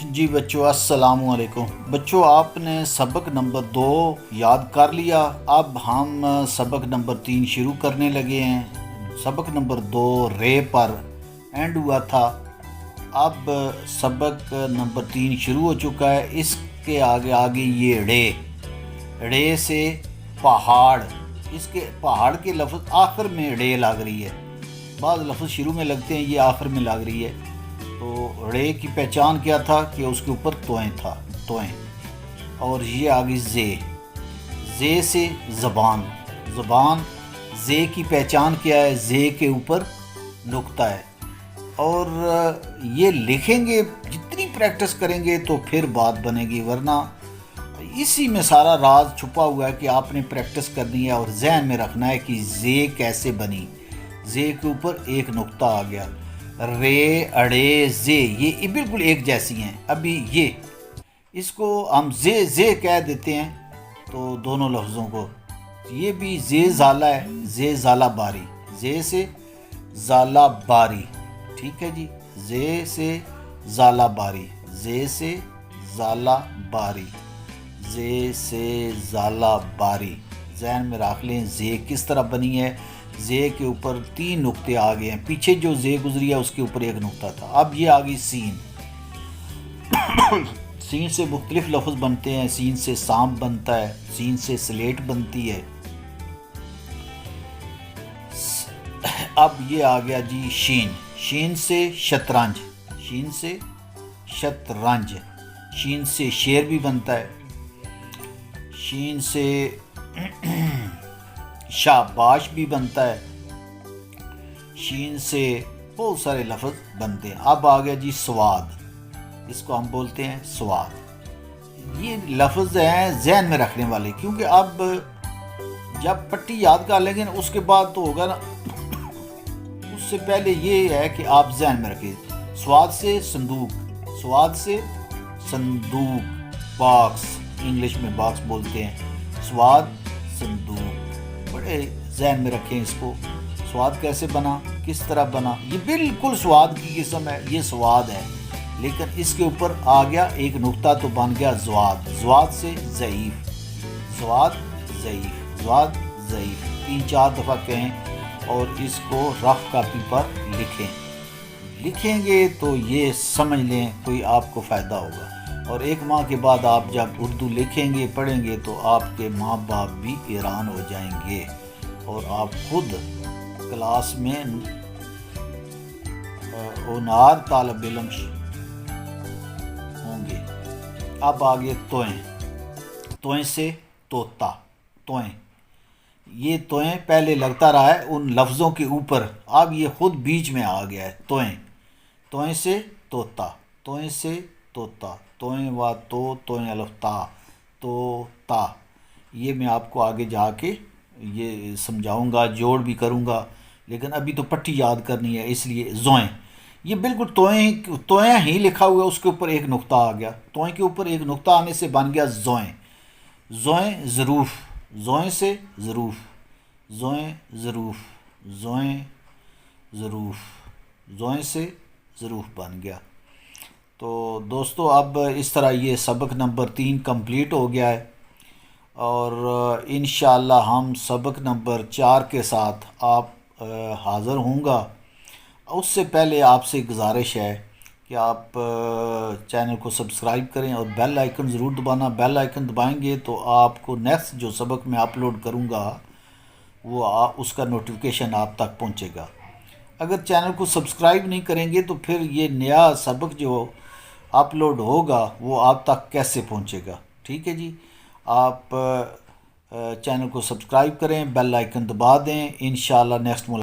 جی بچوں السلام علیکم بچوں، آپ نے سبق نمبر 2 یاد کر لیا۔ اب ہم سبق نمبر 3 شروع کرنے لگے ہیں۔ سبق نمبر 2 رے پر اینڈ ہوا تھا۔ اب سبق نمبر 3 شروع ہو چکا ہے۔ اس کے آگے یہ ڑے سے پہاڑ، اس کے پہاڑ کے لفظ آخر میں ڑے لگ رہی ہے۔ بعض لفظ شروع میں لگتے ہیں، یہ آخر میں لگ رہی ہے۔ تو ڑے کی پہچان کیا تھا کہ اس کے اوپر توئیں، اور یہ آگے زے سے زبان، زے کی پہچان کیا ہے؟ زے کے اوپر نقطہ ہے۔ اور یہ لکھیں گے، جتنی پریکٹس کریں گے تو پھر بات بنے گی، ورنہ اسی میں سارا راز چھپا ہوا ہے کہ آپ نے پریکٹس کرنی ہے اور ذہن میں رکھنا ہے کہ زے کیسے بنی۔ زے کے اوپر ایک نقطہ آ گیا۔ رے، اڑے، زے یہ بالکل ایک جیسی ہیں۔ ابھی یہ اس کو ہم زے کہہ دیتے ہیں تو دونوں لفظوں کو، یہ بھی زے زالہ ہے، زے زالہ باری، زے سے زالہ باری، ٹھیک ہے جی، زے سے زالہ باری، زے سے زالہ باری، زے سے زالہ باری، ذہن میں رکھ لیں زے کس طرح بنی ہے۔ زے کے اوپر 3 نقطے آ گئے ہیں، پیچھے جو زے گزری ہے اس کے اوپر ایک نقطہ تھا۔ اب یہ آ گئی سین۔ سین سے مختلف لفظ بنتے ہیں۔ سین سے سانپ بنتا ہے، سین سے سلیٹ بنتی ہے۔ اب یہ آ گیا جی شین، شین سے شطرنج، شین سے شطرنج، شین سے شیر بھی بنتا ہے، شین سے شاباش بھی بنتا ہے، شین سے بہت سارے لفظ بنتے ہیں۔ اب آ گیا جی سواد، اس کو ہم بولتے ہیں سواد۔ یہ لفظ ہیں ذہن میں رکھنے والے، کیونکہ اب جب پٹی یاد کر لیں گے اس کے بعد تو ہوگا نا، اس سے پہلے یہ ہے کہ آپ ذہن میں رکھیں۔ سواد سے صندوق، سواد سے صندوق، باکس، انگلش میں باکس بولتے ہیں، سواد صندوق، بڑے ذہن میں رکھیں اس کو۔ سواد کیسے بنا، کس طرح بنا؟ یہ بالکل سواد کی قسم ہے، یہ سواد ہے، لیکن اس کے اوپر آ گیا ایک نقطہ تو بن گیا زواد، زواد سے ضعیف، زواد ضعیف، زواد ضعیف، 3-4 دفعہ کہیں اور اس کو رف کاپی پر لکھیں گے تو یہ سمجھ لیں کوئی آپ کو فائدہ ہوگا۔ اور 1 ماہ کے بعد آپ جب اردو لکھیں گے، پڑھیں گے تو آپ کے ماں باپ بھی حیران ہو جائیں گے اور آپ خود کلاس میں ہونہار طالب علم ہوں گے۔ اب آگے توئیں سے طوطا، توئیں، یہ توئیں پہلے لگتا رہا ہے ان لفظوں کے اوپر، اب یہ خود بیچ میں آ گیا ہے۔ توئیں سے طوطا، توئیں سے طوطا، توئیں و تو، توئیں الف تا، طوطا، یہ میں آپ کو آگے جا کے یہ سمجھاؤں گا، جوڑ بھی کروں گا، لیکن ابھی تو پٹی یاد کرنی ہے، اس لیے زوئیں، یہ بالکل توئیں ہی لکھا ہوا ہے، اس کے اوپر ایک نقطہ آ گیا، توئیں کے اوپر ایک نقطہ آنے سے بن گیا زوئیں۔ زوئیں ظروف، زوئیں سے ظروف، زوئیں ظروف، زوئیں ظروف، زوئیں سے ظروف بن گیا۔ تو دوستو اب اس طرح یہ سبق نمبر 3 کمپلیٹ ہو گیا ہے، اور انشاءاللہ ہم سبق نمبر 4 کے ساتھ آپ حاضر ہوں گا۔ اس سے پہلے آپ سے گزارش ہے کہ آپ چینل کو سبسکرائب کریں اور بیل آئیکن ضرور دبانا۔ بیل آئیکن دبائیں گے تو آپ کو نیکسٹ جو سبق میں اپلوڈ کروں گا وہ اس کا نوٹیفیکیشن آپ تک پہنچے گا۔ اگر چینل کو سبسکرائب نہیں کریں گے تو پھر یہ نیا سبق جو اپلوڈ ہوگا وہ آپ تک کیسے پہنچے گا؟ ٹھیک ہے جی، آپ چینل کو سبسکرائب کریں، بیل آئیکن دبا دیں، انشاءاللہ نیکسٹ